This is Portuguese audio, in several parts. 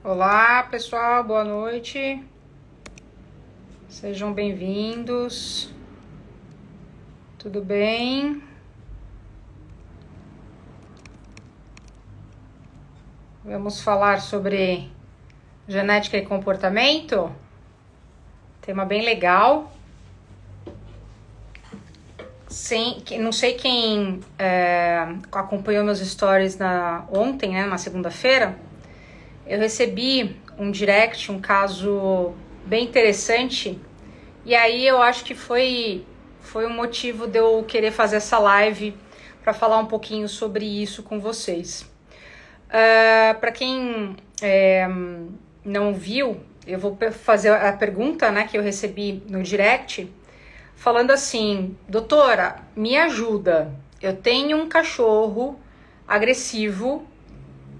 Olá, pessoal, boa noite. Sejam bem-vindos. Tudo bem? Vamos falar sobre genética e comportamento? Tema bem legal. Não sei quem acompanhou meus stories ontem, na segunda-feira. Eu recebi um direct, um caso bem interessante, e aí eu acho que foi um motivo de eu querer fazer essa live para falar um pouquinho sobre isso com vocês. Para quem não viu, eu vou fazer a pergunta, que eu recebi no direct, falando assim: doutora, me ajuda, eu tenho um cachorro agressivo,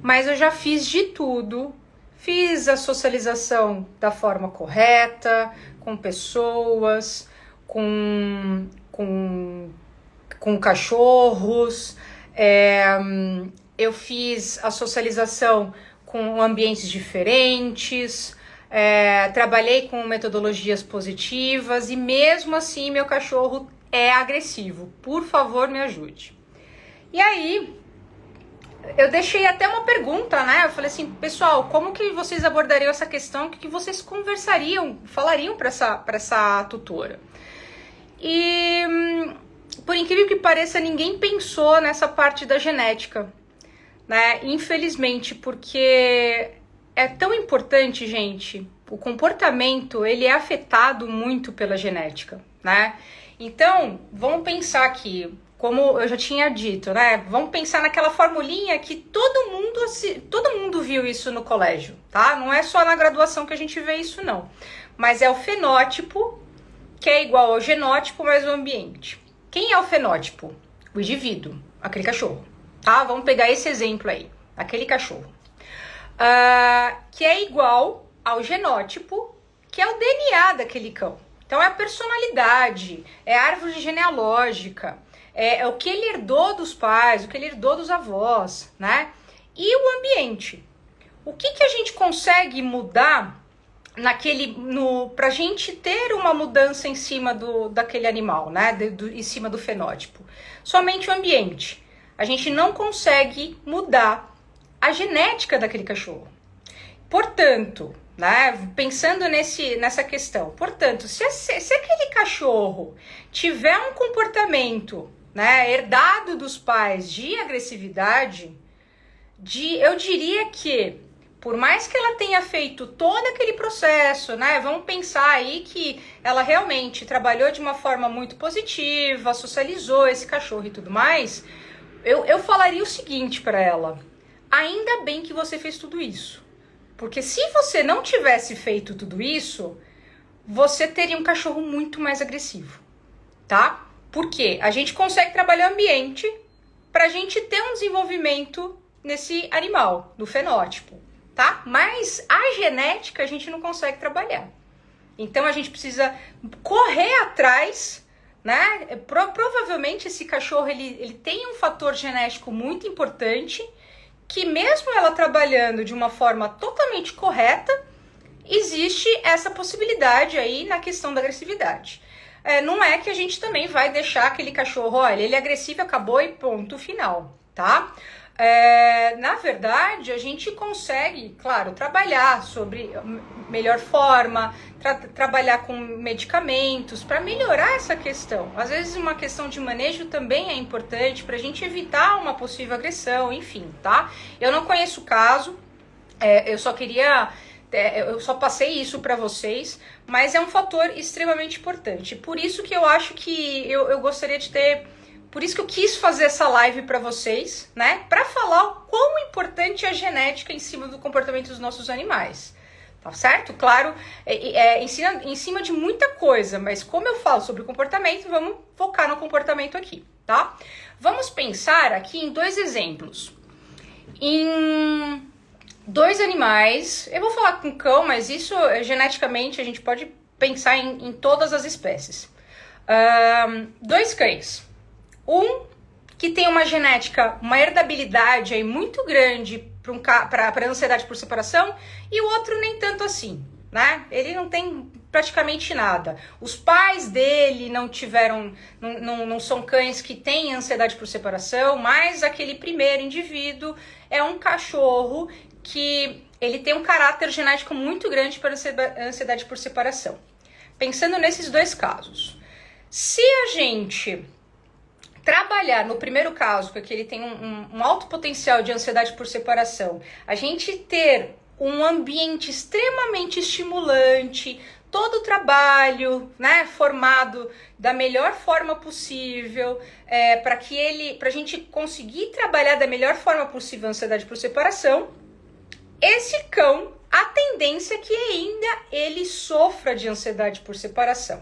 mas eu já fiz de tudo, fiz a socialização da forma correta, com pessoas, com cachorros, eu fiz a socialização com ambientes diferentes, trabalhei com metodologias positivas e mesmo assim meu cachorro é agressivo. Por favor, me ajude. E aí eu deixei até uma pergunta, Eu falei assim, pessoal, como que vocês abordariam essa questão? O que vocês falariam para essa tutora? E, por incrível que pareça, ninguém pensou nessa parte da genética, Infelizmente, porque é tão importante, gente. O comportamento, ele é afetado muito pela genética, Então, vamos pensar aqui, como eu já tinha dito, Vamos pensar naquela formulinha que todo mundo viu isso no colégio, tá? Não é só na graduação que a gente vê isso, não. Mas é o fenótipo, que é igual ao genótipo mais o ambiente. Quem é o fenótipo? O indivíduo, aquele cachorro, tá? Vamos pegar esse exemplo aí, aquele cachorro. Que é igual ao genótipo, que é o DNA daquele cão. Então é a personalidade, é a árvore genealógica, é o que ele herdou dos pais, o que ele herdou dos avós, E o ambiente. O que a gente consegue mudar pra gente ter uma mudança em cima daquele animal, em cima do fenótipo? Somente o ambiente. A gente não consegue mudar a genética daquele cachorro. Portanto, pensando nessa questão, portanto, se aquele cachorro tiver um comportamento herdado dos pais de agressividade, eu diria que, por mais que ela tenha feito todo aquele processo, vamos pensar aí que ela realmente trabalhou de uma forma muito positiva, socializou esse cachorro e tudo mais, eu falaria o seguinte para ela: ainda bem que você fez tudo isso, porque se você não tivesse feito tudo isso, você teria um cachorro muito mais agressivo, tá? Porque a gente consegue trabalhar o ambiente pra gente ter um desenvolvimento nesse animal, no fenótipo, tá? Mas a genética a gente não consegue trabalhar. Então a gente precisa correr atrás, Provavelmente esse cachorro ele tem um fator genético muito importante, que mesmo ela trabalhando de uma forma totalmente correta, existe essa possibilidade aí na questão da agressividade. Não é que a gente também vai deixar aquele cachorro, olha, ele é agressivo, acabou e ponto final, tá? Na verdade, a gente consegue, claro, trabalhar sobre melhor forma, trabalhar com medicamentos para melhorar essa questão. Às vezes uma questão de manejo também é importante para a gente evitar uma possível agressão, enfim, tá? Eu não conheço o caso, eu só passei isso para vocês, mas é um fator extremamente importante. Por isso que eu acho que eu gostaria de ter... Por isso que eu quis fazer essa live para vocês, para falar o quão importante é a genética em cima do comportamento dos nossos animais. Tá certo? Claro, ensina em cima de muita coisa, mas como eu falo sobre comportamento, vamos focar no comportamento aqui, tá? Vamos pensar aqui em dois exemplos. Em dois animais, eu vou falar com cão, mas isso geneticamente a gente pode pensar em todas as espécies. Dois cães. Um que tem uma genética, uma herdabilidade aí muito grande para ansiedade por separação, e o outro nem tanto assim, né? Ele não tem praticamente nada. Os pais dele não tiveram, não são cães que têm ansiedade por separação, mas aquele primeiro indivíduo é um cachorro que ele tem um caráter genético muito grande para ansiedade por separação. Pensando nesses dois casos, se a gente trabalhar no primeiro caso, porque ele tem um alto potencial de ansiedade por separação, a gente ter um ambiente extremamente estimulante, todo o trabalho, né, formado da melhor forma possível, para a gente conseguir trabalhar da melhor forma possível a ansiedade por separação, esse cão, a tendência é que ainda ele sofra de ansiedade por separação.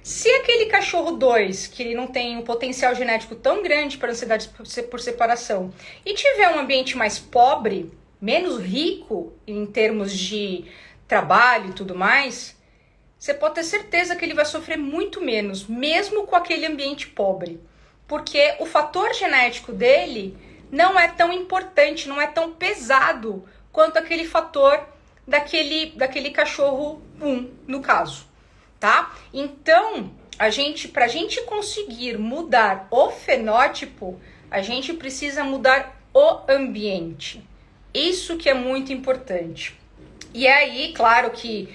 Se aquele cachorro 2, que ele não tem um potencial genético tão grande para ansiedade por separação, e tiver um ambiente mais pobre, menos rico em termos de trabalho e tudo mais, você pode ter certeza que ele vai sofrer muito menos, mesmo com aquele ambiente pobre. Porque o fator genético dele não é tão importante, não é tão pesado quanto aquele fator daquele cachorro 1, no caso, tá? Então, pra gente conseguir mudar o fenótipo, a gente precisa mudar o ambiente. Isso que é muito importante. E aí, claro que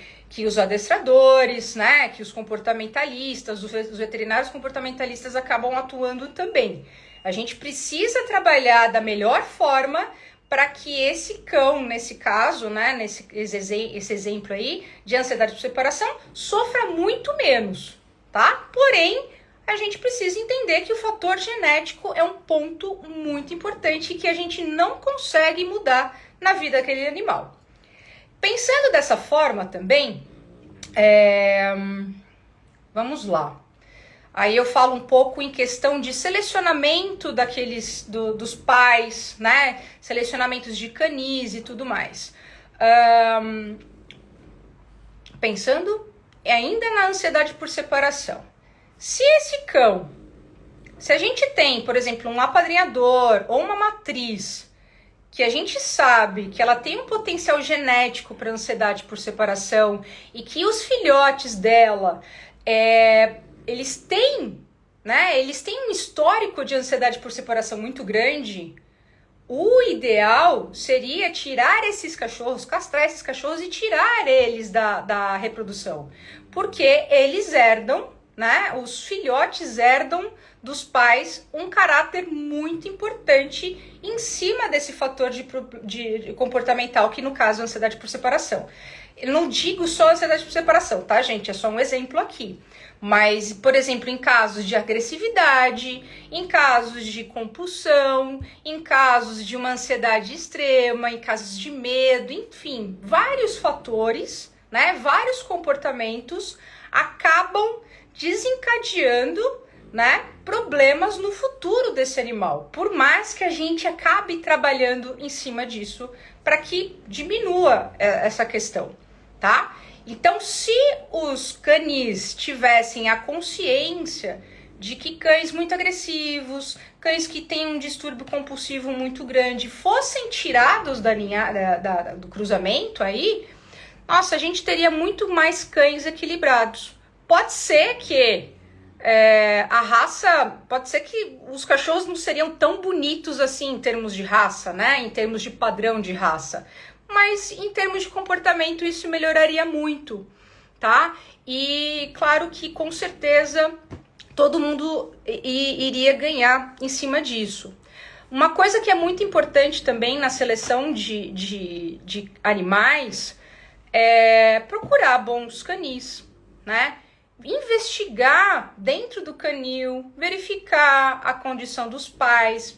os adestradores, né, que os comportamentalistas, os veterinários comportamentalistas acabam atuando também. A gente precisa trabalhar da melhor forma para que esse cão, nesse caso, né, esse exemplo aí de ansiedade por separação, sofra muito menos, tá? Porém, a gente precisa entender que o fator genético é um ponto muito importante e que a gente não consegue mudar na vida daquele animal. Pensando dessa forma também, vamos lá. Aí eu falo um pouco em questão de selecionamento dos pais, né? Selecionamentos de canis e tudo mais. Pensando ainda na ansiedade por separação. Se a gente tem, por exemplo, um apadrinhador ou uma matriz, que a gente sabe que ela tem um potencial genético para ansiedade por separação e que os filhotes dela, eles têm um histórico de ansiedade por separação muito grande, o ideal seria tirar esses cachorros, castrar esses cachorros e tirar eles da reprodução, porque eles herdam, né, os filhotes herdam dos pais um caráter muito importante em cima desse fator de comportamental, que no caso é a ansiedade por separação. Eu não digo só ansiedade por separação, tá, gente? É só um exemplo aqui. Mas, por exemplo, em casos de agressividade, em casos de compulsão, em casos de uma ansiedade extrema, em casos de medo, enfim, vários fatores, né? Vários comportamentos acabam desencadeando, né, problemas no futuro desse animal, por mais que a gente acabe trabalhando em cima disso para que diminua essa questão, tá? Então, se os canis tivessem a consciência de que cães muito agressivos, cães que têm um distúrbio compulsivo muito grande, fossem tirados do cruzamento aí, nossa, a gente teria muito mais cães equilibrados. Pode ser que a raça, pode ser que os cachorros não seriam tão bonitos assim em termos de raça, né? Em termos de padrão de raça. Mas em termos de comportamento isso melhoraria muito, tá? E claro que com certeza todo mundo iria ganhar em cima disso. Uma coisa que é muito importante também na seleção de animais é procurar bons canis, né? Investigar dentro do canil, verificar a condição dos pais,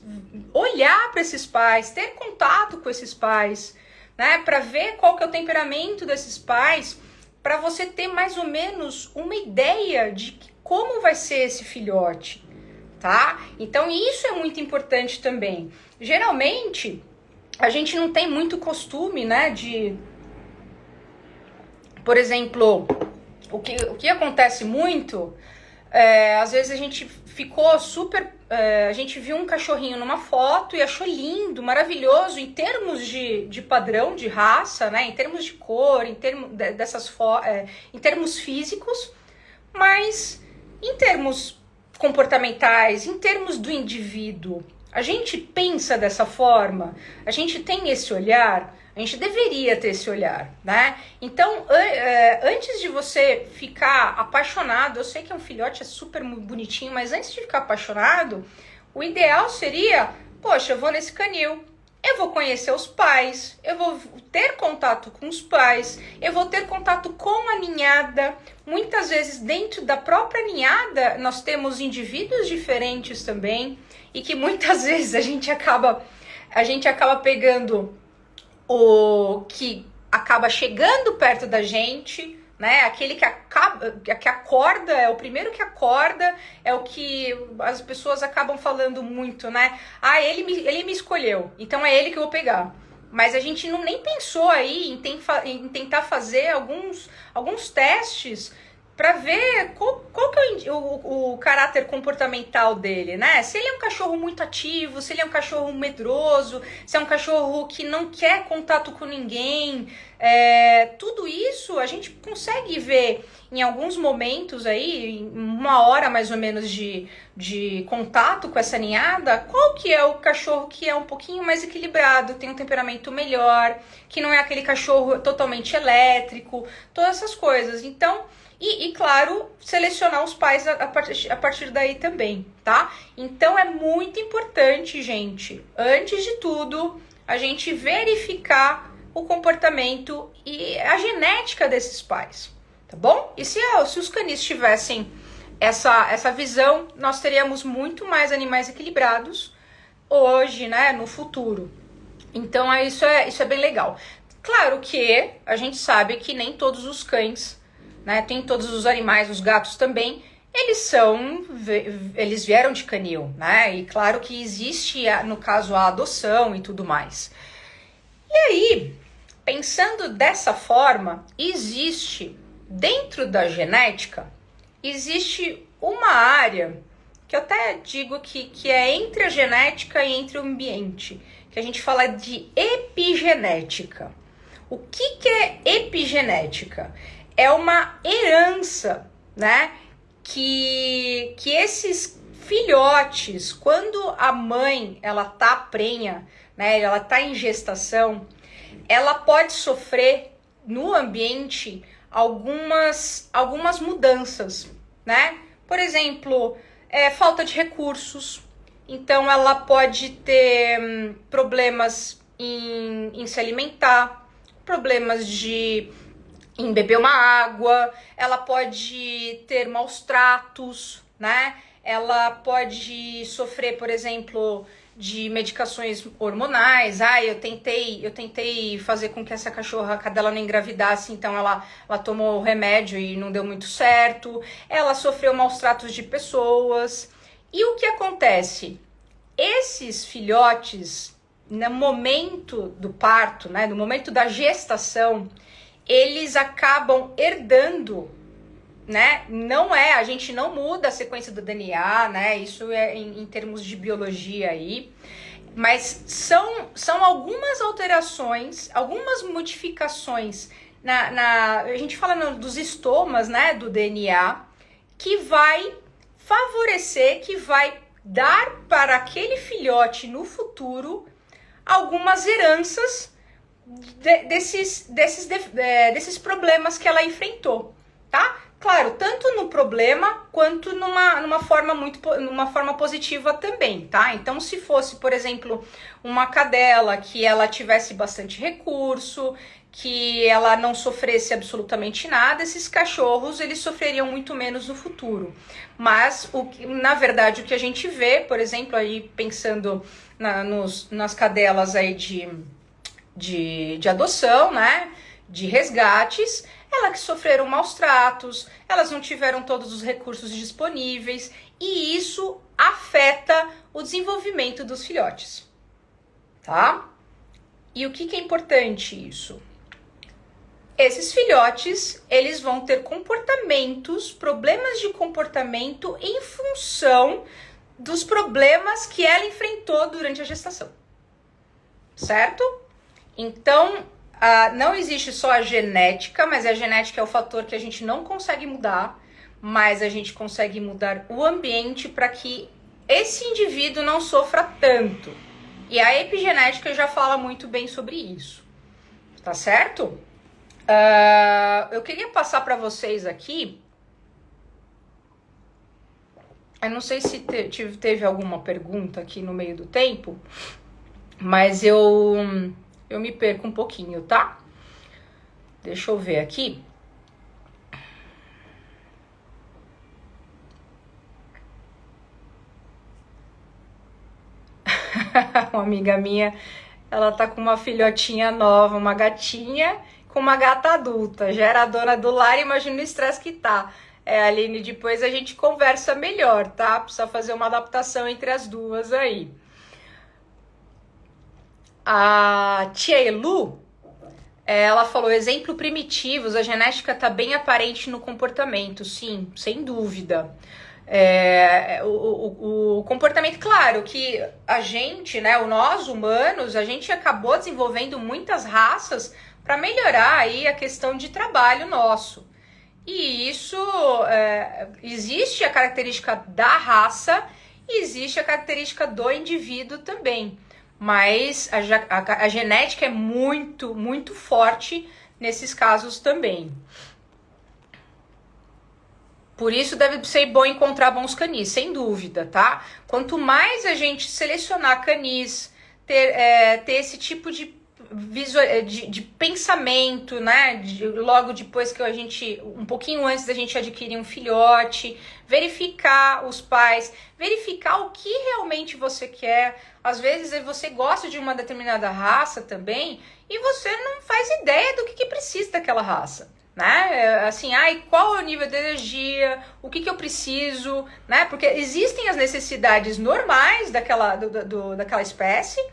olhar para esses pais, ter contato com esses pais, né, para ver qual que é o temperamento desses pais, para você ter mais ou menos uma ideia de como vai ser esse filhote, tá? Então isso é muito importante também. Geralmente a gente não tem muito costume, né, por exemplo, o que acontece muito, às vezes a gente ficou super... a gente viu um cachorrinho numa foto e achou lindo, maravilhoso em termos de padrão, de raça, né? Em termos de cor, em termos em termos físicos, mas em termos comportamentais, em termos do indivíduo, a gente pensa dessa forma, a gente tem esse olhar, a gente deveria ter esse olhar, né? Então, antes de você ficar apaixonado, eu sei que um filhote é super bonitinho, mas antes de ficar apaixonado, o ideal seria, poxa, eu vou nesse canil, eu vou conhecer os pais, eu vou ter contato com os pais, eu vou ter contato com a ninhada. Muitas vezes dentro da própria ninhada nós temos indivíduos diferentes também e que muitas vezes a gente acaba pegando o que acaba chegando perto da gente, né? Aquele que acorda, é o primeiro que acorda, é o que as pessoas acabam falando muito, né? Ah, ele me escolheu, então é ele que eu vou pegar. Mas a gente nem pensou aí em tentar fazer alguns testes para ver qual que é o caráter comportamental dele, né? Se ele é um cachorro muito ativo, se ele é um cachorro medroso, se é um cachorro que não quer contato com ninguém, tudo isso a gente consegue ver em alguns momentos aí, em 1 hora mais ou menos de contato com essa ninhada, qual que é o cachorro que é um pouquinho mais equilibrado, tem um temperamento melhor, que não é aquele cachorro totalmente elétrico, todas essas coisas. Então, e claro, selecionar os pais a partir daí também, tá? Então é muito importante, gente, antes de tudo, a gente verificar o comportamento e a genética desses pais, tá bom? E se os canis tivessem essa visão, nós teríamos muito mais animais equilibrados hoje, né, no futuro. Então isso é bem legal. Claro que a gente sabe que nem todos os cães, né, tem todos os animais, os gatos também, eles vieram de canil, né? E claro que existe, no caso, a adoção e tudo mais. E aí, pensando dessa forma, existe, dentro da genética, existe uma área que eu até digo que é entre a genética e entre o ambiente, que a gente fala de epigenética. O que é epigenética? É uma herança, né? Que esses filhotes, quando a mãe ela tá prenha, né? Ela tá em gestação, ela pode sofrer no ambiente algumas mudanças, né? Por exemplo, falta de recursos. Então ela pode ter problemas em se alimentar, problemas em beber uma água, ela pode ter maus tratos, né? Ela pode sofrer, por exemplo, de medicações hormonais. Eu tentei fazer com que essa cachorra, a cadela, não engravidasse, então ela tomou o remédio e não deu muito certo. Ela sofreu maus tratos de pessoas. E o que acontece? Esses filhotes, no momento do parto, né, no momento da gestação, eles acabam herdando, né? A gente não muda a sequência do DNA, né? Isso é em termos de biologia aí, mas são algumas alterações, algumas modificações a gente fala dos estomas, né, do DNA, que vai favorecer, que vai dar para aquele filhote no futuro algumas heranças desses problemas que ela enfrentou, tá? Claro, tanto no problema quanto numa forma positiva também, tá? Então, se fosse, por exemplo, uma cadela que ela tivesse bastante recurso, que ela não sofresse absolutamente nada, esses cachorros eles sofreriam muito menos no futuro. Mas, na verdade, o que a gente vê, por exemplo, aí pensando nas cadelas aí de adoção, né, de resgates, elas que sofreram maus tratos, elas não tiveram todos os recursos disponíveis e isso afeta o desenvolvimento dos filhotes, tá? E o que é importante isso? esses filhotes, eles vão ter comportamentos, problemas de comportamento em função dos problemas que ela enfrentou durante a gestação, certo? Então, não existe só a genética, mas a genética é o fator que a gente não consegue mudar, mas a gente consegue mudar o ambiente para que esse indivíduo não sofra tanto. E a epigenética já fala muito bem sobre isso, tá certo? Eu queria passar para vocês aqui. Eu não sei se teve alguma pergunta aqui no meio do tempo, mas eu me perco um pouquinho, tá? Deixa eu ver aqui. Uma amiga minha, ela tá com uma filhotinha nova, uma gatinha com uma gata adulta. Já era dona do lar, imagina o estresse que tá. Aline, depois a gente conversa melhor, tá? Precisa fazer uma adaptação entre as duas aí. A tia Elu, ela falou, exemplo primitivos, a genética tá bem aparente no comportamento. Sim, sem dúvida. O comportamento, claro, que a gente, né, nós humanos, a gente acabou desenvolvendo muitas raças para melhorar aí a questão de trabalho nosso. E isso, existe a característica da raça e existe a característica do indivíduo também. Mas a genética é muito, muito forte nesses casos também. Por isso deve ser bom encontrar bons canis, sem dúvida, tá? Quanto mais a gente selecionar canis, ter esse tipo de pensamento, né? Logo depois que um pouquinho antes da gente adquirir um filhote, verificar os pais, verificar o que realmente você quer. Às vezes você gosta de uma determinada raça também e você não faz ideia do que precisa daquela raça. Né? Assim, qual é o nível de energia, o que eu preciso, né? Porque existem as necessidades normais daquela espécie,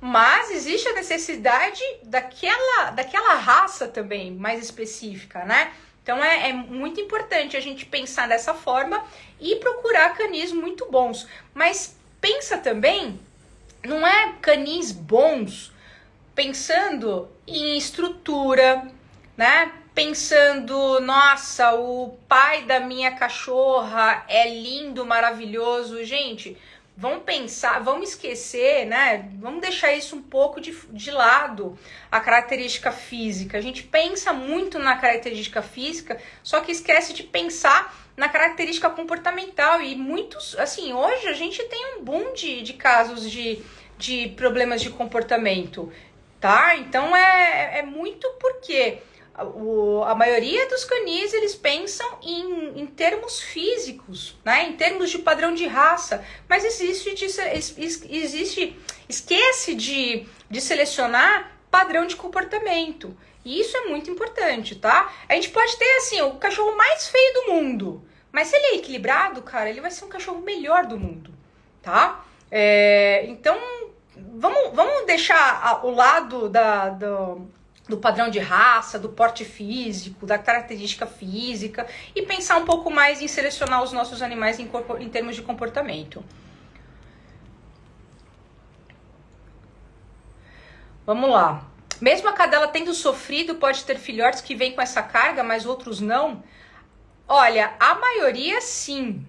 mas existe a necessidade daquela raça também, mais específica, né? Então é muito importante a gente pensar dessa forma e procurar canis muito bons. Mas pensa também, não é canis bons pensando em estrutura, né? Pensando, nossa, o pai da minha cachorra é lindo, maravilhoso. Gente, vamos pensar, vamos esquecer, né? Vamos deixar isso um pouco de lado, a característica física. A gente pensa muito na característica física, só que esquece de pensar na característica comportamental. E muitos, assim, hoje a gente tem um boom de casos de problemas de comportamento, tá? Então é muito porque a maioria dos canis, eles pensam em termos físicos, né? Em termos de padrão de raça, mas esquece de selecionar padrão de comportamento. E isso é muito importante, tá? A gente pode ter, assim, o cachorro mais feio do mundo, mas se ele é equilibrado, cara, ele vai ser um cachorro melhor do mundo, tá? Então, vamos deixar o lado do padrão de raça, do porte físico, da característica física e pensar um pouco mais em selecionar os nossos animais em termos de comportamento. Vamos lá. Mesmo a cadela tendo sofrido, pode ter filhotes que vêm com essa carga, mas outros não? Olha, a maioria sim,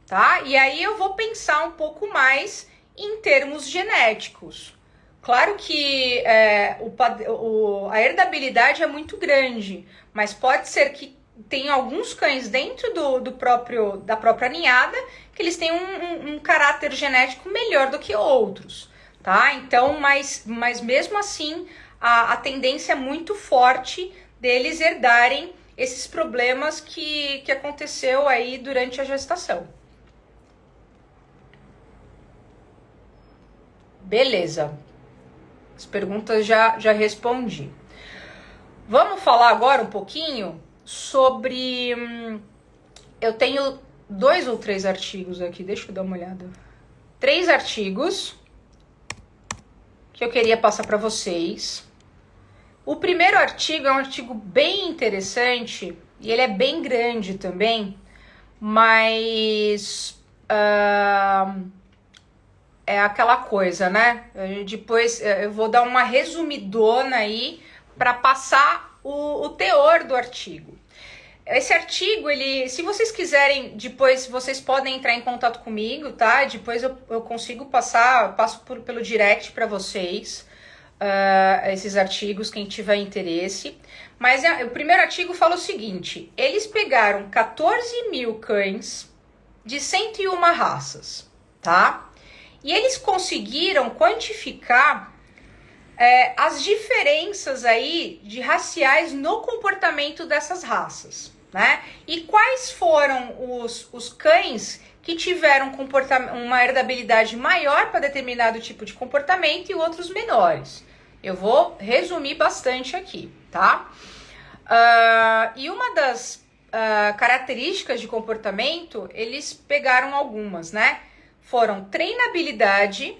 tá? E aí eu vou pensar um pouco mais em termos genéticos. Claro que a herdabilidade é muito grande, mas pode ser que tenha alguns cães dentro da própria ninhada que eles têm um caráter genético melhor do que outros, tá? Então, mas mesmo assim, a tendência é muito forte deles herdarem esses problemas que aconteceu aí durante a gestação. Beleza. As perguntas já respondi. Vamos falar agora um pouquinho sobre... eu tenho 2 ou 3 artigos aqui, deixa eu dar uma olhada. 3 artigos que eu queria passar para vocês. O primeiro artigo é um artigo bem interessante e ele é bem grande também, mas é aquela coisa, né? Depois eu vou dar uma resumidona aí para passar o teor do artigo. Esse artigo, se vocês quiserem, depois vocês podem entrar em contato comigo, tá? Depois eu consigo passo pelo direct para vocês esses artigos, quem tiver interesse. Mas o primeiro artigo fala o seguinte: eles pegaram 14 mil cães de 101 raças, tá? E eles conseguiram quantificar as diferenças aí de raciais no comportamento dessas raças, né? E quais foram os cães que tiveram uma herdabilidade maior para determinado tipo de comportamento e outros menores. Eu vou resumir bastante aqui, tá? E uma das características de comportamento, eles pegaram algumas, né? Foram treinabilidade,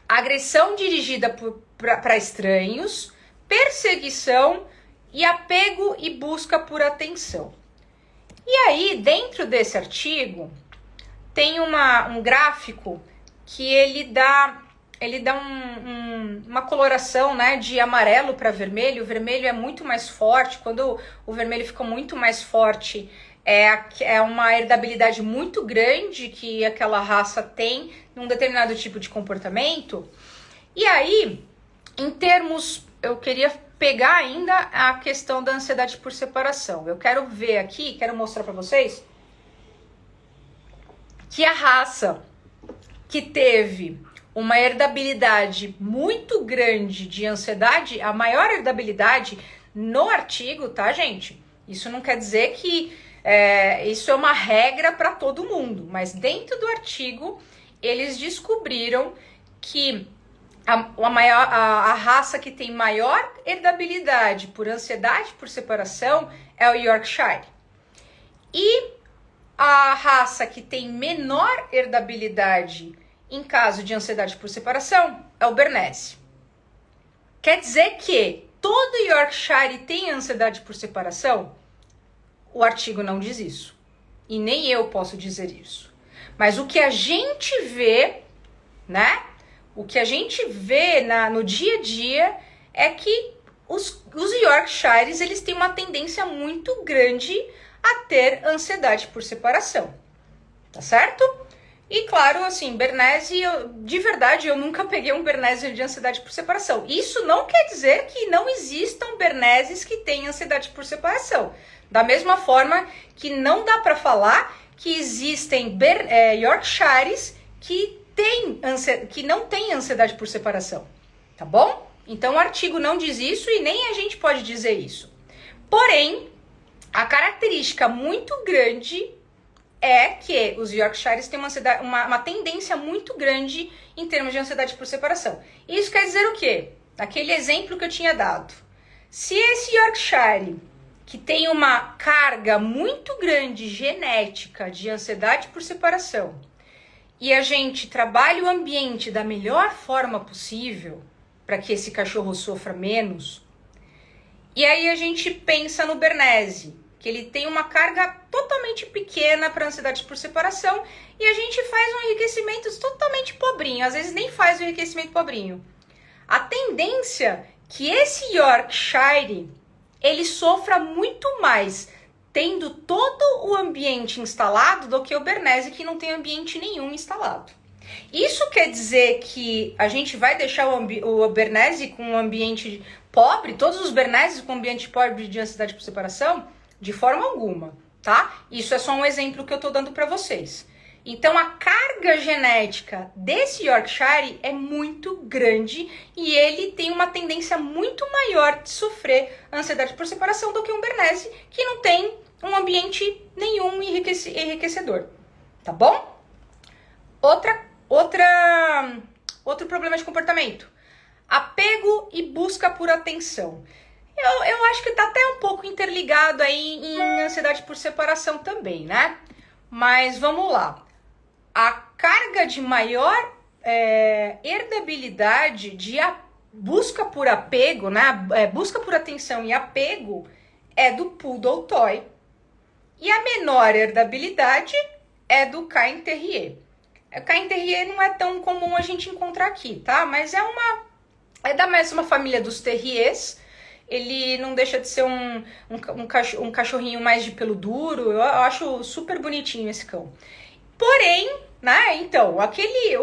agressão dirigida para estranhos, perseguição e apego e busca por atenção. E aí, dentro desse artigo, tem um gráfico que ele dá uma coloração, né, de amarelo para vermelho. O vermelho é muito mais forte. Quando o vermelho fica muito mais forte, é uma herdabilidade muito grande que aquela raça tem num determinado tipo de comportamento. E aí, em termos, eu queria pegar ainda a questão da ansiedade por separação. Eu quero ver aqui, quero mostrar para vocês que a raça que teve uma herdabilidade muito grande de ansiedade, a maior herdabilidade no artigo, tá, gente? Isso não quer dizer que isso é uma regra para todo mundo, mas dentro do artigo eles descobriram que a raça que tem maior herdabilidade por ansiedade por separação é o Yorkshire. E a raça que tem menor herdabilidade em caso de ansiedade por separação é o Bernese. Quer dizer que todo Yorkshire tem ansiedade por separação? O artigo não diz isso. E nem eu posso dizer isso. Mas o que a gente vê, né? O que a gente vê no dia a dia é que os Yorkshires, eles têm uma tendência muito grande a ter ansiedade por separação. Tá certo? E claro, assim, Bernese, de verdade, eu nunca peguei um Bernese de ansiedade por separação. Isso não quer dizer que não existam Berneses que têm ansiedade por separação. Da mesma forma que não dá para falar que existem Yorkshires que não têm ansiedade por separação. Tá bom? Então o artigo não diz isso e nem a gente pode dizer isso. Porém, a característica muito grande é que os Yorkshires têm uma tendência muito grande em termos de ansiedade por separação. Isso quer dizer o quê? Aquele exemplo que eu tinha dado. Se esse Yorkshire, que tem uma carga muito grande genética de ansiedade por separação, e a gente trabalha o ambiente da melhor forma possível para que esse cachorro sofra menos, e aí a gente pensa no Bernese, que ele tem uma carga totalmente pequena para ansiedade por separação, e a gente faz um enriquecimento totalmente pobrinho, às vezes nem faz o enriquecimento pobrinho. A tendência é que esse Yorkshire, ele sofra muito mais tendo todo o ambiente instalado do que o Bernese, que não tem ambiente nenhum instalado. Isso quer dizer que a gente vai deixar o Bernese com um ambiente pobre, todos os Berneses com ambiente pobre de ansiedade por separação? De forma alguma, tá? Isso é só um exemplo que eu tô dando para vocês. Então, a carga genética desse Yorkshire é muito grande e ele tem uma tendência muito maior de sofrer ansiedade por separação do que um Bernese que não tem um ambiente nenhum enriquecedor, tá bom? Outro problema de comportamento: apego e busca por atenção. Eu acho que tá até um pouco interligado aí em ansiedade por separação também, né? Mas vamos lá. A carga de maior herdabilidade busca por apego, né? Busca por atenção e apego é do Poodle Toy. E a menor herdabilidade é do Cairn Terrier. O Cairn Terrier não é tão comum a gente encontrar aqui, tá? Mas é da mesma família dos Terriers. Ele não deixa de ser um cachorrinho mais de pelo duro. Eu acho super bonitinho esse cão. Porém, né, então,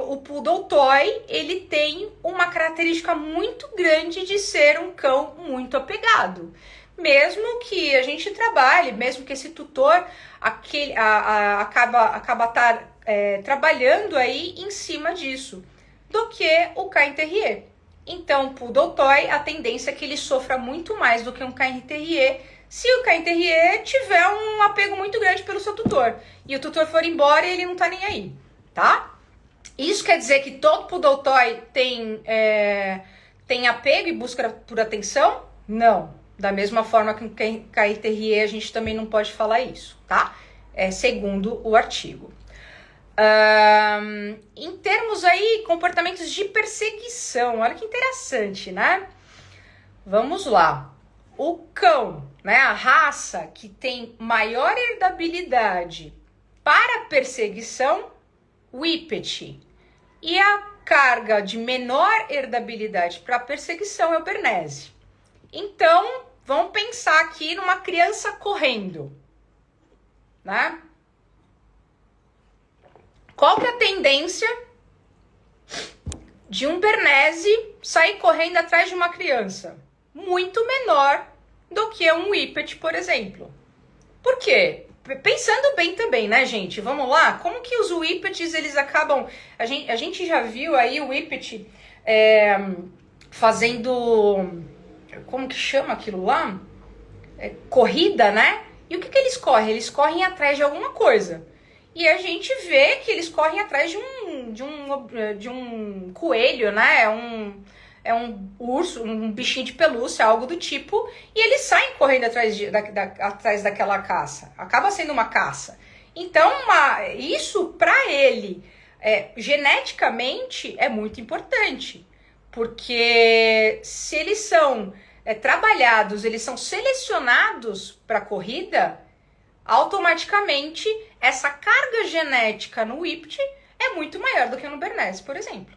o Poodle Toy, ele tem uma característica muito grande de ser um cão muito apegado. Mesmo que a gente trabalhe, mesmo que esse tutor acaba trabalhando aí em cima disso, do que o Cairn Terrier. Então, o Poodle Toy, a tendência é que ele sofra muito mais do que um Cairn Terrier, se o Cairn Terrier tiver um apego muito grande pelo seu tutor, e o tutor for embora e ele não tá nem aí, tá? Isso quer dizer que todo Poodle Toy tem apego e busca por atenção? Não. Da mesma forma que o Cairn Terrier, a gente também não pode falar isso, tá? Segundo o artigo. Em termos aí, comportamentos de perseguição, olha que interessante, né? Vamos lá. O cão, né, a raça que tem maior herdabilidade para perseguição, Whippet. E a carga de menor herdabilidade para perseguição é o Bernese. Então, vamos pensar aqui numa criança correndo, né? Qual que é a tendência de um Bernese sair correndo atrás de uma criança? Muito menor do que um Whippet, por exemplo. Por quê? Pensando bem também, né, gente? Vamos lá? Como que os Whippets, eles acabam... A gente já viu aí o Whippet fazendo... Como que chama aquilo lá? Corrida, né? E o que eles correm? Eles correm atrás de alguma coisa. E a gente vê que eles correm atrás de um coelho, né? É um urso, um bichinho de pelúcia, algo do tipo. E eles saem correndo atrás daquela caça. Acaba sendo uma caça. Então, isso para ele, geneticamente, é muito importante. Porque se eles são trabalhados, eles são selecionados para corrida, automaticamente essa carga genética no Whippet é muito maior do que no Bernese, por exemplo,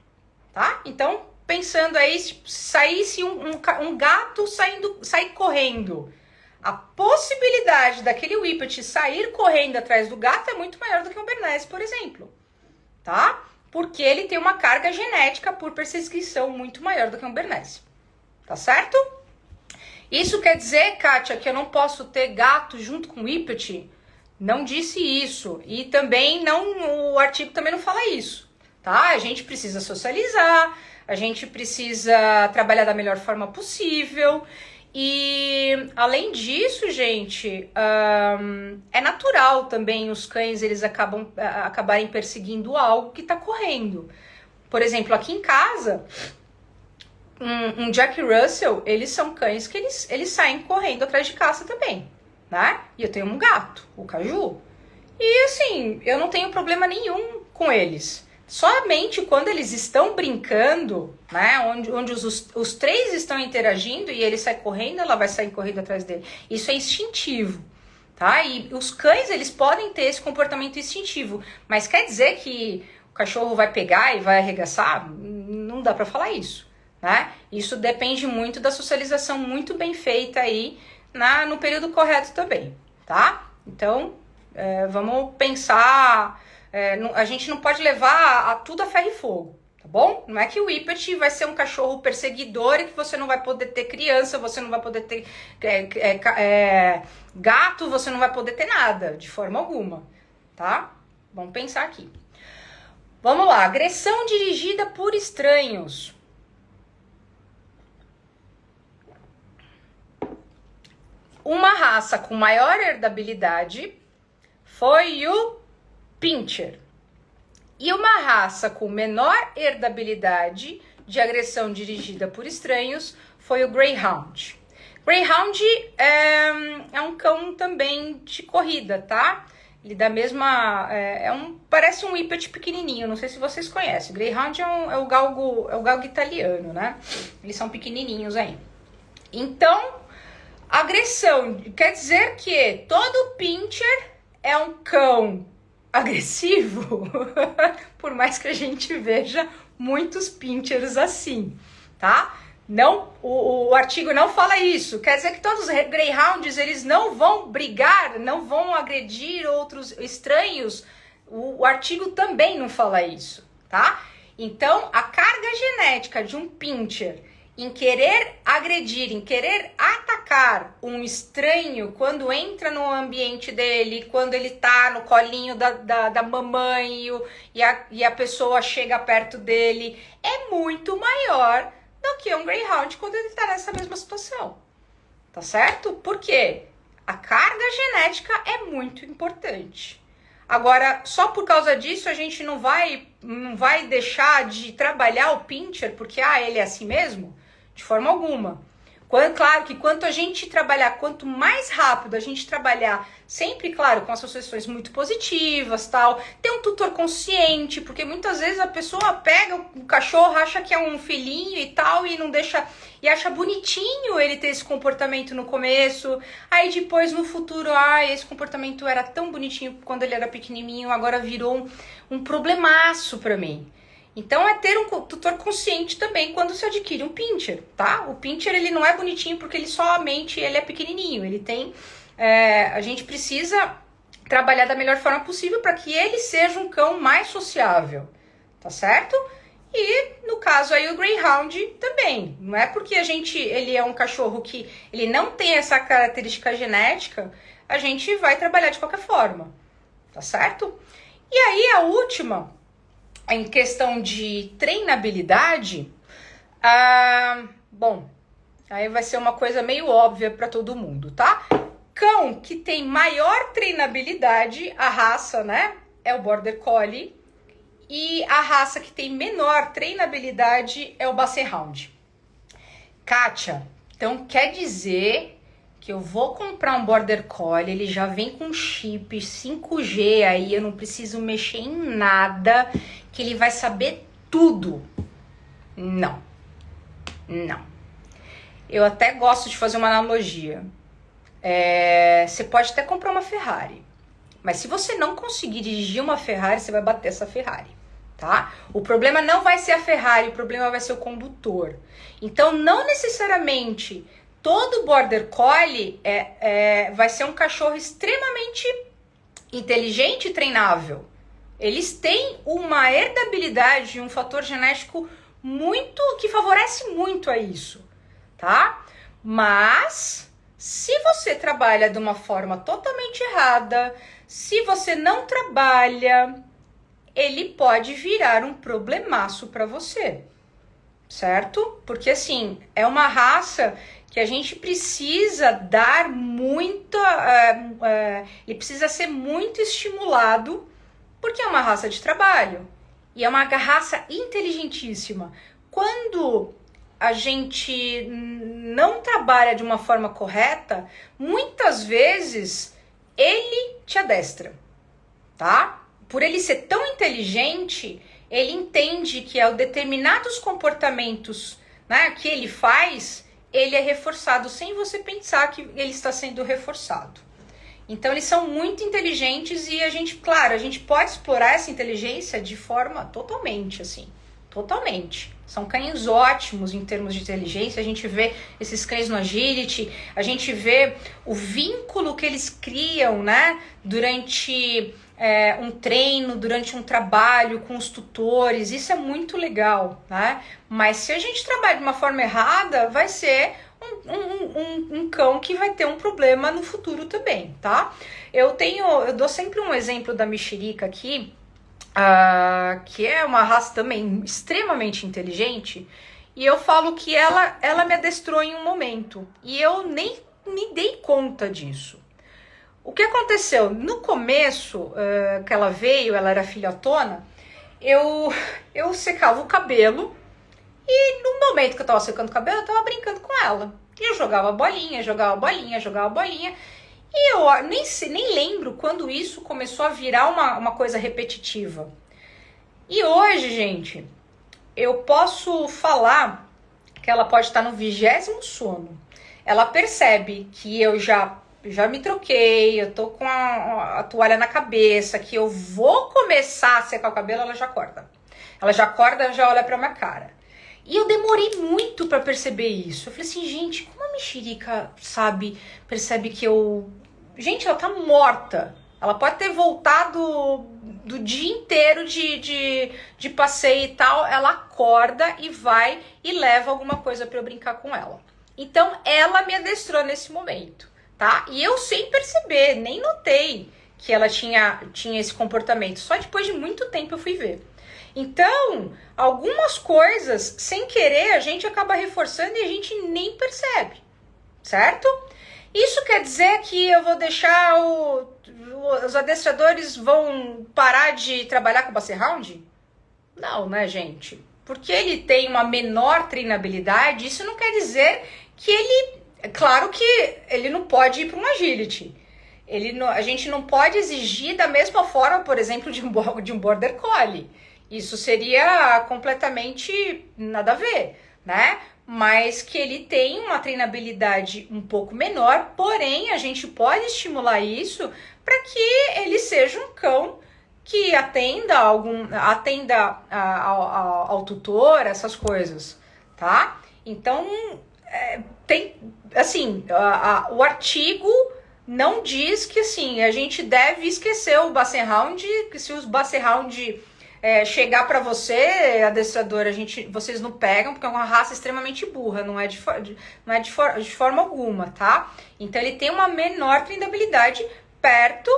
tá? Então, pensando aí, se saísse um gato sair correndo, a possibilidade daquele Whippet sair correndo atrás do gato é muito maior do que um Bernese, por exemplo, tá? Porque ele tem uma carga genética por perseguição muito maior do que um Bernese, tá certo? Isso quer dizer, Kátia, que eu não posso ter gato junto com o Whippet? Não disse isso. E também o artigo também não fala isso, tá? A gente precisa socializar, a gente precisa trabalhar da melhor forma possível. E, além disso, gente, é natural também os cães, eles acabarem perseguindo algo que tá correndo. Por exemplo, aqui em casa... Um Jack Russell, eles são cães que eles saem correndo atrás de caça também, né? E eu tenho um gato, o Caju. E assim, eu não tenho problema nenhum com eles. Somente quando eles estão brincando, né? Onde os três estão interagindo e ele sai correndo, ela vai sair correndo atrás dele. Isso é instintivo, tá? E os cães, eles podem ter esse comportamento instintivo. Mas quer dizer que o cachorro vai pegar e vai arregaçar? Não dá pra falar isso. Né? Isso depende muito da socialização muito bem feita aí no período correto também, tá? Então, vamos pensar, a gente não pode levar tudo a ferro e fogo, tá bom? Não é que o Whippet vai ser um cachorro perseguidor e que você não vai poder ter criança, você não vai poder ter gato, você não vai poder ter nada, de forma alguma, tá? Vamos pensar aqui. Vamos lá, agressão dirigida por estranhos. Uma raça com maior herdabilidade foi o Pinscher. E uma raça com menor herdabilidade de agressão dirigida por estranhos foi o Greyhound. Greyhound é um cão também de corrida, tá? Ele dá a mesma... parece um Whippet pequenininho, não sei se vocês conhecem. Greyhound é o galgo italiano, né? Eles são pequenininhos aí. Então, agressão quer dizer que todo pincher é um cão agressivo, por mais que a gente veja muitos pinchers assim, tá? Não, o artigo não fala isso. Quer dizer que todos os greyhounds eles não vão brigar, não vão agredir outros estranhos. O artigo também não fala isso, tá? Então, a carga genética de um pincher em querer agredir, em querer atacar um estranho quando entra no ambiente dele, quando ele tá no colinho da mamãe e a pessoa chega perto dele, é muito maior do que um greyhound quando ele tá nessa mesma situação, tá certo? Por quê? A carga genética é muito importante. Agora, só por causa disso a gente não vai deixar de trabalhar o pincher porque ele é assim mesmo? De forma alguma. Claro que quanto a gente trabalhar, quanto mais rápido a gente trabalhar, sempre, claro, com associações muito positivas, tal, ter um tutor consciente, porque muitas vezes a pessoa pega o cachorro, acha que é um filhinho e tal, e não deixa, e acha bonitinho ele ter esse comportamento no começo, aí depois no futuro, esse comportamento era tão bonitinho quando ele era pequenininho, agora virou um problemaço pra mim. Então é ter um tutor consciente também quando se adquire um pincher, tá? O pincher ele não é bonitinho porque ele é pequenininho, ele tem... a gente precisa trabalhar da melhor forma possível para que ele seja um cão mais sociável, tá certo? E no caso aí o greyhound também, não é porque ele é um cachorro que ele não tem essa característica genética, a gente vai trabalhar de qualquer forma, tá certo? E aí a última... Em questão de treinabilidade, bom, aí vai ser uma coisa meio óbvia para todo mundo, tá? Cão que tem maior treinabilidade, a raça, né, é o Border Collie, e a raça que tem menor treinabilidade é o Basset Hound. Kátia, então quer dizer que eu vou comprar um Border Collie, ele já vem com chip 5G aí, eu não preciso mexer em nada, que ele vai saber tudo. Não. Eu até gosto de fazer uma analogia. Você pode até comprar uma Ferrari, mas se você não conseguir dirigir uma Ferrari, você vai bater essa Ferrari, tá? O problema não vai ser a Ferrari, o problema vai ser o condutor. Então, não necessariamente... Todo Border Collie vai ser um cachorro extremamente inteligente e treinável. Eles têm uma herdabilidade, um fator genético que favorece muito a isso, tá? Mas, se você trabalha de uma forma totalmente errada, se você não trabalha, ele pode virar um problemaço para você, certo? Porque, assim, é uma raça... que a gente precisa dar ele precisa ser muito estimulado, porque é uma raça de trabalho, e é uma raça inteligentíssima. Quando a gente não trabalha de uma forma correta, muitas vezes ele te adestra, tá? Por ele ser tão inteligente, ele entende que ao determinados comportamentos, né, que ele faz... ele é reforçado sem você pensar que ele está sendo reforçado. Então, eles são muito inteligentes e a gente pode explorar essa inteligência de forma totalmente, assim, totalmente. São cães ótimos em termos de inteligência, a gente vê esses cães no agility, a gente vê o vínculo que eles criam, né, durante um treino, durante um trabalho com os tutores, isso é muito legal, né? Mas se a gente trabalha de uma forma errada, vai ser um cão que vai ter um problema no futuro também, tá? Eu dou sempre um exemplo da mexerica aqui, que é uma raça também extremamente inteligente, e eu falo que ela me adestrou em um momento, e eu nem me dei conta disso. O que aconteceu? No começo, que ela veio, ela era filhotona, eu secava o cabelo, e no momento que eu tava secando o cabelo, eu tava brincando com ela. E eu jogava bolinha, E eu nem lembro quando isso começou a virar uma coisa repetitiva. E hoje, gente, eu posso falar que ela pode estar no 20º sono. Ela percebe que eu já me troquei, eu tô com a toalha na cabeça, que eu vou começar a secar o cabelo, ela já acorda. Ela já acorda, já olha pra minha cara. E eu demorei muito pra perceber isso. Eu falei assim, gente, como a mexerica percebe que eu... Gente, ela tá morta. Ela pode ter voltado do dia inteiro de passeio e tal. Ela acorda e vai e leva alguma coisa pra eu brincar com ela. Então, ela me adestrou nesse momento, tá? E eu sem perceber, nem notei que ela tinha esse comportamento. Só depois de muito tempo eu fui ver. Então, algumas coisas, sem querer, a gente acaba reforçando e a gente nem percebe, certo? Isso quer dizer que eu vou deixar os adestradores vão parar de trabalhar com o Basset Hound? Não, né, gente? Porque ele tem uma menor treinabilidade, isso não quer dizer que ele... Claro que ele não pode ir para um agility. A gente não pode exigir da mesma forma, por exemplo, de um border collie. Isso seria completamente nada a ver, né? Mas que ele tem uma treinabilidade um pouco menor, porém a gente pode estimular isso para que ele seja um cão que atenda ao tutor, essas coisas, tá? Então, tem, assim, o artigo não diz que, assim, a gente deve esquecer o Basset Hound, que se os Basset Hound chegar para você, adestrador, vocês não pegam, porque é uma raça extremamente burra, não é de forma alguma, tá? Então, ele tem uma menor treinabilidade perto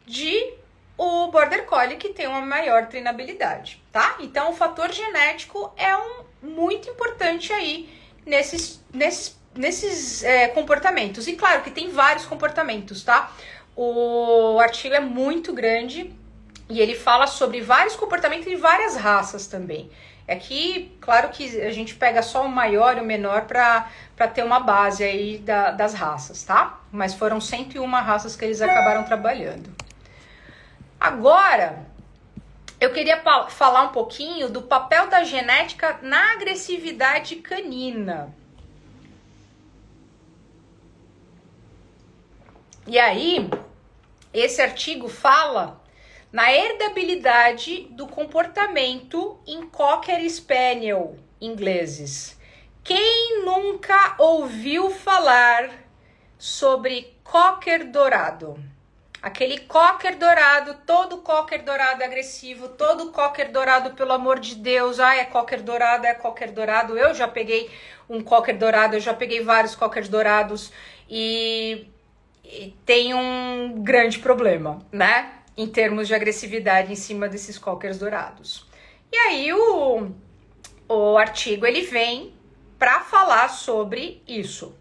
de o Border Collie, que tem uma maior treinabilidade, tá? Então, o fator genético é muito importante aí nesses comportamentos. E claro que tem vários comportamentos, tá? O artigo é muito grande e ele fala sobre vários comportamentos de várias raças também. Aqui, claro que a gente pega só o maior e o menor para ter uma base aí das raças, tá? Mas foram 101 raças que eles acabaram trabalhando. Agora, eu queria falar um pouquinho do papel da genética na agressividade canina. E aí, esse artigo fala na herdabilidade do comportamento em Cocker Spaniel ingleses. Quem nunca ouviu falar sobre Cocker dourado? Aquele Cocker dourado, todo Cocker dourado agressivo, todo Cocker dourado, pelo amor de Deus, é Cocker dourado, é Cocker dourado. Eu já peguei um Cocker dourado, eu já peguei vários Cockers dourados e tem um grande problema, né? Em termos de agressividade em cima desses Cockers dourados. E aí o artigo ele vem para falar sobre isso.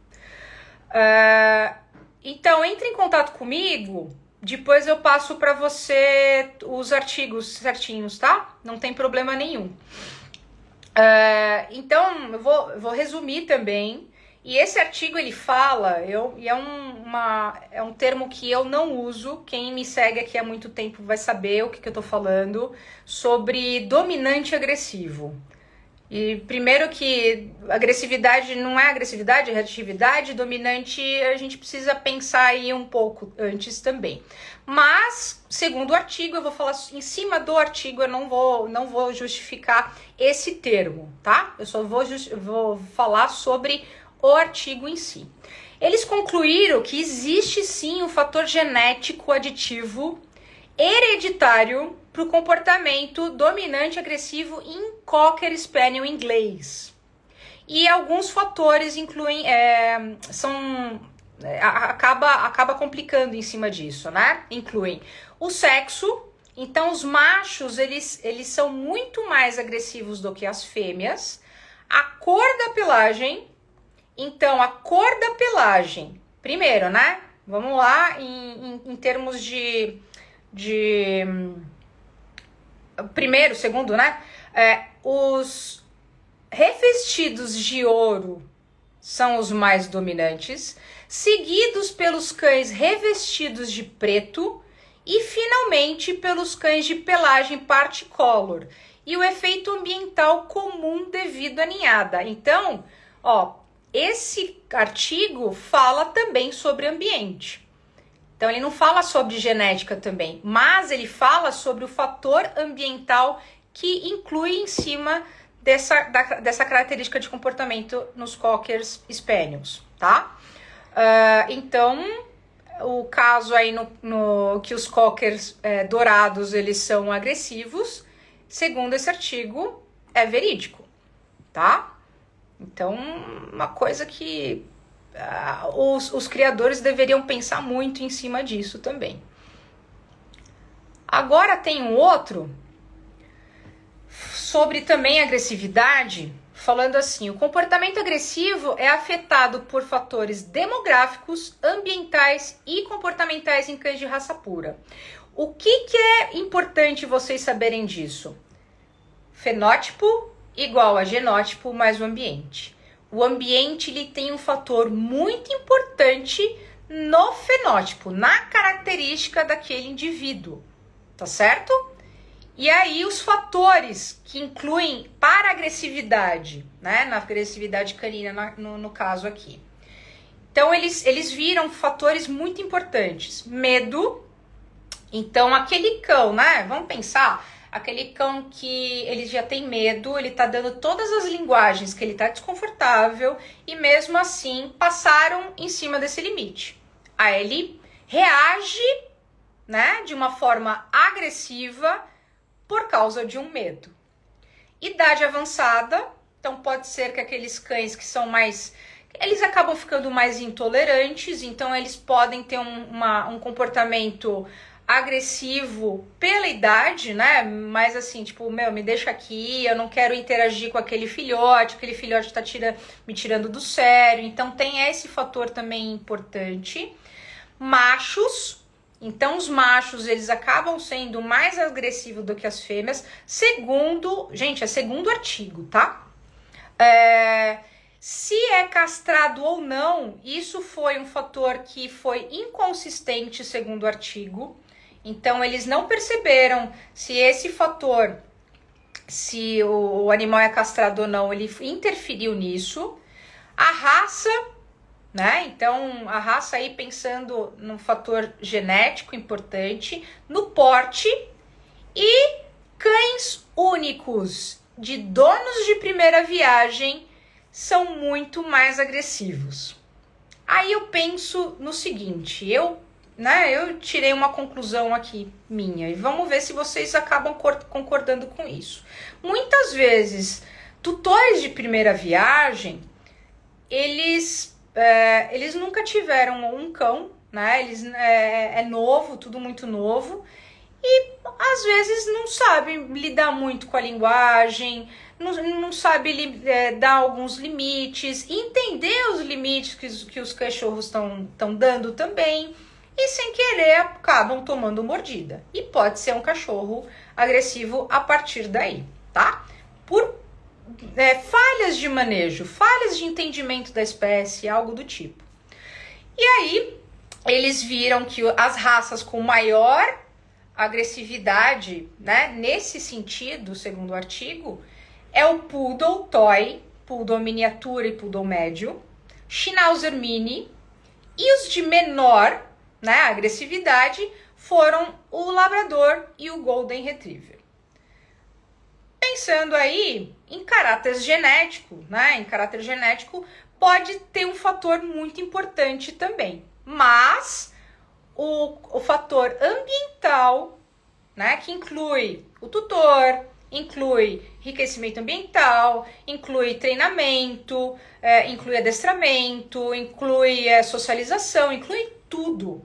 Então, entre em contato comigo, depois eu passo para você os artigos certinhos, tá? Não tem problema nenhum. Então, eu vou resumir também. E esse artigo ele fala, é um termo que eu não uso, quem me segue aqui há muito tempo vai saber o que eu tô falando, sobre dominante agressivo. E primeiro que agressividade não é agressividade, é reatividade, dominante a gente precisa pensar aí um pouco antes também. Mas, segundo o artigo, eu vou falar em cima do artigo, eu não vou justificar esse termo, tá? Eu só vou falar sobre o artigo em si. Eles concluíram que existe sim um fator genético aditivo hereditário para o comportamento dominante agressivo em Cocker Spaniel inglês. E alguns fatores incluem, acaba complicando em cima disso, né? Incluem o sexo. Então, os machos, eles são muito mais agressivos do que as fêmeas. A cor da pelagem. Então, a cor da pelagem, primeiro, né? Vamos lá, em termos de primeiro, segundo, né? Os revestidos de ouro são os mais dominantes, seguidos pelos cães revestidos de preto e finalmente pelos cães de pelagem particolor. E o efeito ambiental comum devido à ninhada. Então, ó, esse artigo fala também sobre ambiente. Então, ele não fala sobre genética também, mas ele fala sobre o fator ambiental que inclui em cima dessa característica de comportamento nos Cocker Spaniels, tá? Então, o caso aí no que os Cockers dourados, eles são agressivos, segundo esse artigo, é verídico, tá? Então, uma coisa que os criadores deveriam pensar muito em cima disso também. Agora tem um outro sobre também agressividade, falando assim: o comportamento agressivo é afetado por fatores demográficos, ambientais e comportamentais em cães de raça pura. O que é importante vocês saberem disso? Fenótipo igual a genótipo mais o ambiente. O ambiente ele tem um fator muito importante no fenótipo, na característica daquele indivíduo, tá certo? E aí os fatores que incluem para a agressividade, né, na agressividade canina no caso aqui. Então eles viram fatores muito importantes. Medo, então aquele cão, né, vamos pensar, aquele cão que ele já tem medo, ele tá dando todas as linguagens que ele tá desconfortável e mesmo assim passaram em cima desse limite. Aí ele reage, né, de uma forma agressiva por causa de um medo. Idade avançada, então pode ser que aqueles cães que são mais... eles acabam ficando mais intolerantes, então eles podem ter um comportamento agressivo pela idade, né? Mas assim, tipo, me deixa aqui, eu não quero interagir com aquele filhote tá me tirando do sério. Então tem esse fator também importante. Machos, então os machos, eles acabam sendo mais agressivos do que as fêmeas, segundo artigo, tá? Se é castrado ou não, isso foi um fator que foi inconsistente, segundo o artigo. Então, eles não perceberam se esse fator, se o animal é castrado ou não, ele interferiu nisso. A raça, né? Então, a raça aí pensando no fator genético importante, no porte e cães únicos de donos de primeira viagem são muito mais agressivos. Aí eu penso no seguinte, eu tirei uma conclusão aqui minha e vamos ver se vocês acabam concordando com isso. Muitas vezes, tutores de primeira viagem, eles nunca tiveram um cão, né? É novo, tudo muito novo e às vezes não sabem lidar muito com a linguagem, não sabe dar alguns limites, entender os limites que os cachorros estão dando também. E sem querer acabam tomando mordida. E pode ser um cachorro agressivo a partir daí, tá? Por falhas de manejo, falhas de entendimento da espécie, algo do tipo. E aí, eles viram que as raças com maior agressividade, né, nesse sentido, segundo o artigo, é o Poodle Toy, Poodle miniatura e Poodle médio, Schnauzer Mini, e os de menor, né, agressividade, foram o Labrador e o Golden Retriever. Pensando aí em caráter genético, né, pode ter um fator muito importante também, mas o fator ambiental, né, que inclui o tutor, inclui enriquecimento ambiental, inclui treinamento, inclui adestramento, inclui socialização, inclui tudo.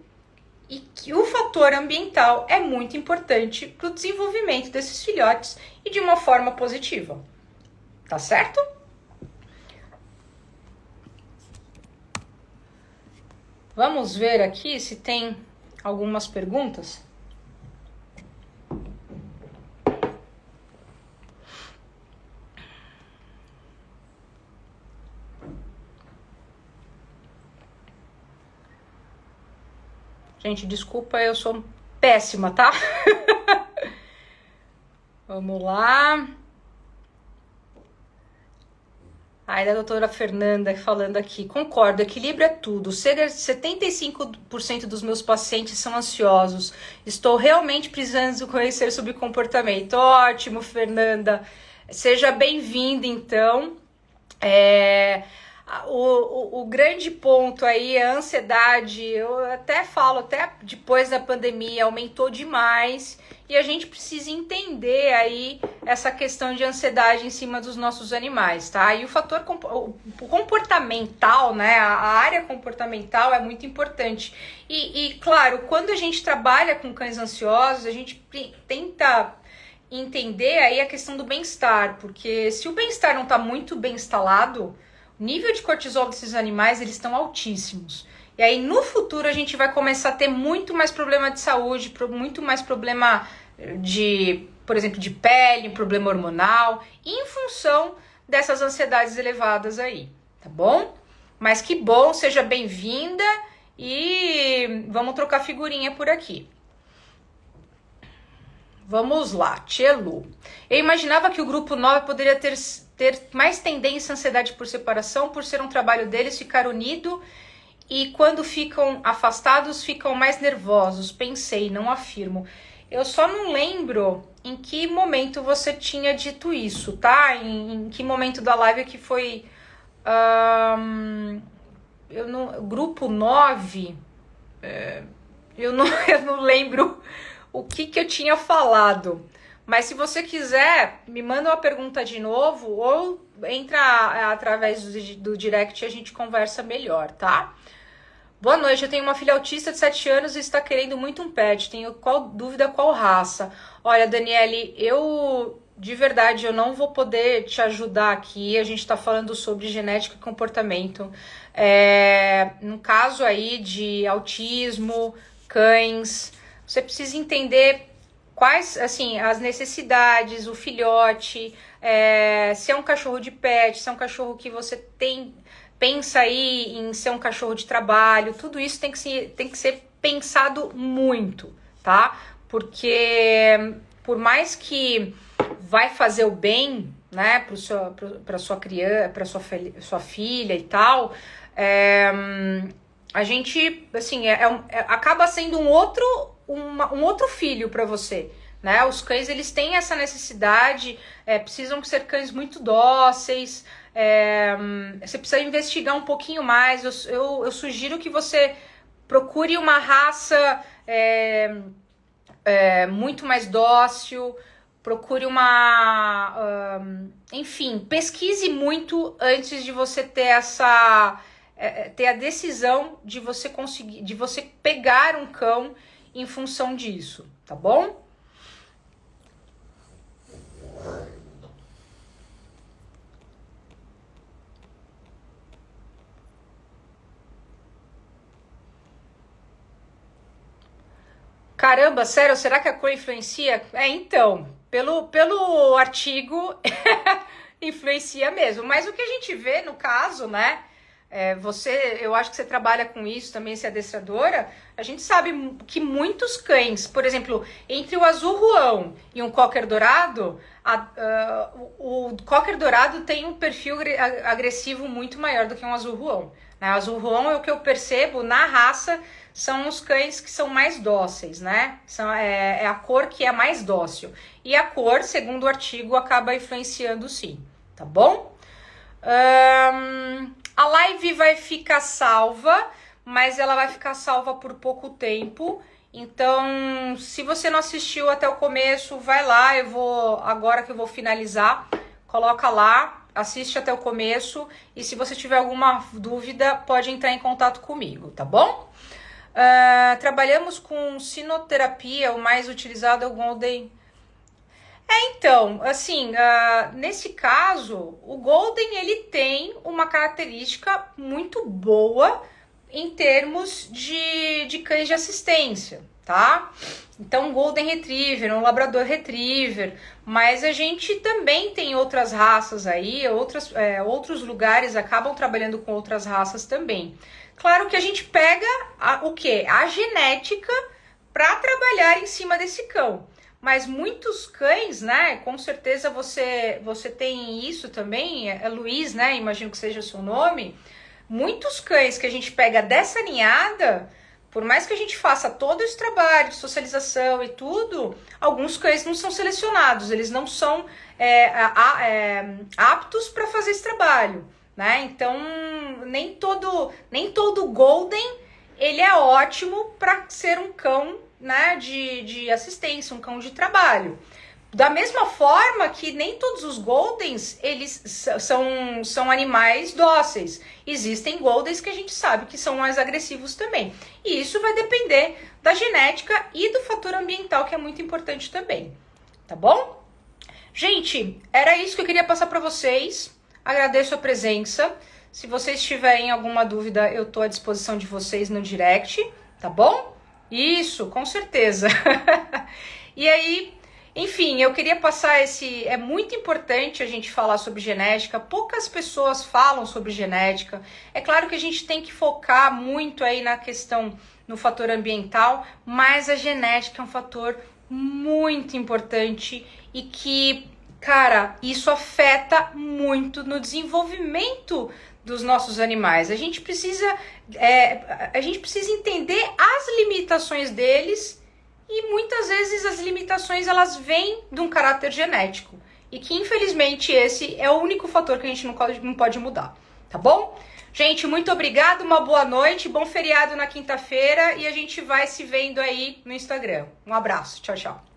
E que o fator ambiental é muito importante para o desenvolvimento desses filhotes e de uma forma positiva. Tá certo? Vamos ver aqui se tem algumas perguntas. Gente, desculpa, eu sou péssima, tá? Vamos lá. Aí da doutora Fernanda falando aqui, concordo, equilíbrio é tudo. 75% dos meus pacientes são ansiosos. Estou realmente precisando conhecer sobre comportamento. Ótimo, Fernanda. Seja bem-vinda, então. O grande ponto aí é a ansiedade. Eu até falo, até depois da pandemia, aumentou demais. E a gente precisa entender aí essa questão de ansiedade em cima dos nossos animais, tá? E o fator comportamental, né? A área comportamental é muito importante. E claro, quando a gente trabalha com cães ansiosos, a gente tenta entender aí a questão do bem-estar, porque se o bem-estar não está muito bem instalado, o nível de cortisol desses animais, eles estão altíssimos. E aí, no futuro, a gente vai começar a ter muito mais problema de saúde, muito mais problema de, por exemplo, de pele, problema hormonal, em função dessas ansiedades elevadas aí, tá bom? Mas que bom, seja bem-vinda e vamos trocar figurinha por aqui. Vamos lá, Tchelu. Eu imaginava que o grupo 9 poderia ter mais tendência à ansiedade por separação, por ser um trabalho deles ficar unido e quando ficam afastados ficam mais nervosos. Pensei, não afirmo. Eu só não lembro em que momento você tinha dito isso, tá? Em que momento da live que foi... grupo 9, eu não lembro o que eu tinha falado. Mas se você quiser, me manda uma pergunta de novo ou entra através do direct e a gente conversa melhor, tá? Boa noite, eu tenho uma filha autista de 7 anos e está querendo muito um pet. Tenho dúvida qual raça. Olha, Daniele, de verdade, eu não vou poder te ajudar aqui. A gente está falando sobre genética e comportamento. No caso aí de autismo, cães, você precisa entender quais, assim, as necessidades, o filhote, se é um cachorro de pet, se é um cachorro que você pensa aí em ser um cachorro de trabalho, tudo isso tem que ser pensado muito, tá? Porque por mais que vai fazer o bem, né, para sua criança, para sua filha e tal, a gente, assim, acaba sendo um outro filho para você, né? Os cães, eles têm essa necessidade, precisam ser cães muito dóceis, você precisa investigar um pouquinho mais. Eu sugiro que você procure uma raça muito mais dócil, procure enfim, pesquise muito antes de você ter ter a decisão de você pegar um cão em função disso, tá bom? Caramba, sério, será que a cor influencia? Então, pelo artigo, influencia mesmo. Mas o que a gente vê no caso, né? Eu acho que você trabalha com isso também, se é adestradora, a gente sabe que muitos cães, por exemplo, entre o azul ruão e um cocker dourado, o cocker dourado tem um perfil agressivo muito maior do que um azul ruão. Né? O azul ruão é o que eu percebo na raça, são os cães que são mais dóceis, né? É a cor que é mais dócil. E a cor, segundo o artigo, acaba influenciando sim, tá bom? A live vai ficar salva, mas ela vai ficar salva por pouco tempo. Então, se você não assistiu até o começo, vai lá. Agora que eu vou finalizar, coloca lá, assiste até o começo. E se você tiver alguma dúvida, pode entrar em contato comigo, tá bom? Trabalhamos com sinoterapia, o mais utilizado é o Golden. Então, assim, nesse caso, o Golden, ele tem uma característica muito boa em termos de cães de assistência, tá? Então, um Golden Retriever, um Labrador Retriever, mas a gente também tem outras raças aí, outros lugares acabam trabalhando com outras raças também. Claro que a gente pega o quê? A genética para trabalhar em cima desse cão. Mas muitos cães, né? Com certeza você tem isso também, é Luiz, né? Imagino que seja o seu nome. Muitos cães que a gente pega dessa ninhada, por mais que a gente faça todo esse trabalho de socialização e tudo, alguns cães não são selecionados, eles não são aptos para fazer esse trabalho, né? Então, nem todo Golden ele é ótimo para ser um cão, né, de assistência, um cão de trabalho. Da mesma forma que nem todos os Goldens, eles são animais dóceis. Existem Goldens que a gente sabe que são mais agressivos também. E isso vai depender da genética e do fator ambiental, que é muito importante também. Tá bom? Gente, era isso que eu queria passar para vocês. Agradeço a presença. Se vocês tiverem alguma dúvida, eu tô à disposição de vocês no direct, tá bom? Isso, com certeza. E aí, enfim, eu queria passar é muito importante a gente falar sobre genética, poucas pessoas falam sobre genética. É claro que a gente tem que focar muito aí na questão, no fator ambiental, mas a genética é um fator muito importante e que, cara, isso afeta muito no desenvolvimento dos nossos animais. A gente precisa entender as limitações deles e muitas vezes as limitações elas vêm de um caráter genético e que infelizmente esse é o único fator que a gente não pode mudar, tá bom? Gente, muito obrigada, uma boa noite, bom feriado na quinta-feira e a gente vai se vendo aí no Instagram. Um abraço, tchau, tchau.